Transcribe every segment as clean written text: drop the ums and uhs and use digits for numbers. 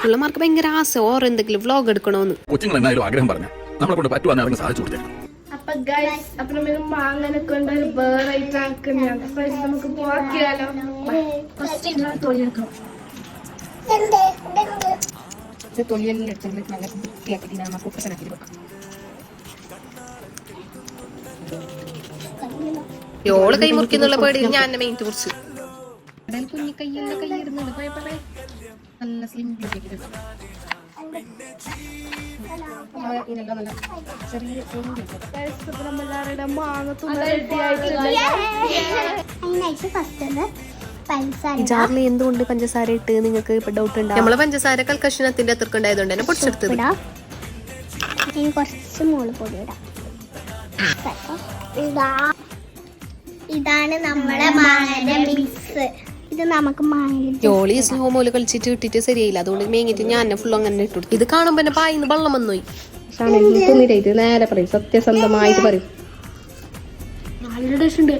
പിള്ളമാർക്ക് ഭയങ്കര ആശ ഓർ എന്തെങ്കിലും വ്ലോഗ് എടുക്കണോന്ന്. കൊച്ചുങ്ങൾ എന്നായാലും ആഗ്രഹം പറഞ്ഞ നമ്മളെ കൊണ്ട് പറ്റുവാന്ന് അവർക്ക് സാധിച്ചു കൊടുത്തേ. അപ്പൊ ഗൈസ് അപ്പൊ നമ്മൾ മാങ്ങനെ കൊണ്ട് വേറായിട്ട് ആക്കുന്നതാണ്. നമുക്ക് പോക്കിയാലോ. ഓള് കൈ മുറിക്കുന്നുള്ള പേടി ഞാൻ എന്നെ മെയിൻ കുറിച്ച് കുഞ്ഞി കയ്യുള്ള കൈയിരുന്നുണ്ട് നല്ല സ്ലിം ജാറിൽ എന്തുകൊണ്ട് പഞ്ചസാര ഇട്ട് നിങ്ങൾക്ക് ഇപ്പൊ ഡൗട്ട് ഉണ്ട്. നമ്മള് പഞ്ചസാര കൽക്കഷണത്തിന്റെ അത്രക്കുണ്ടായതുകൊണ്ട് തന്നെ പൊടിച്ചെടുത്തത്. കുറച്ച് മുളക് പൊടി ഇടാം. ഇതാണ് നമ്മളെ മാങ്ങയുടെ മിക്സ്. ഇത് നമുക്ക് ജോളി സ്ലോ മോല് കളിച്ചിട്ട് ഇട്ടിട്ട് ശരിയായില്ല. അതുകൊണ്ട് മേങ്ങിട്ട് ഞാൻ ഫുൾ അങ്ങനെ ഇട്ടു. ഇത് കാണുമ്പോ എന്നെ പായിന്ന് വെള്ളം വന്നുപോയി. നേരെ പറയും, സത്യസന്ധമായിട്ട് പറയും. നല്ല ടേസ്റ്റ് ഉണ്ട്.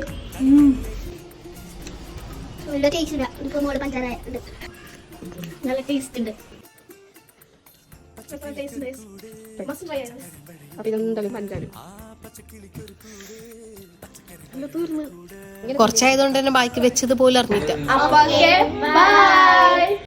നല്ല ടേസ്റ്റ് ഉണ്ട്. അപ്പൊ ഇതെന്തായാലും പഞ്ചാരം കുറച്ചായതുകൊണ്ട് തന്നെ ബാക്കി വെച്ചത് പോലെ അറിഞ്ഞില്ല.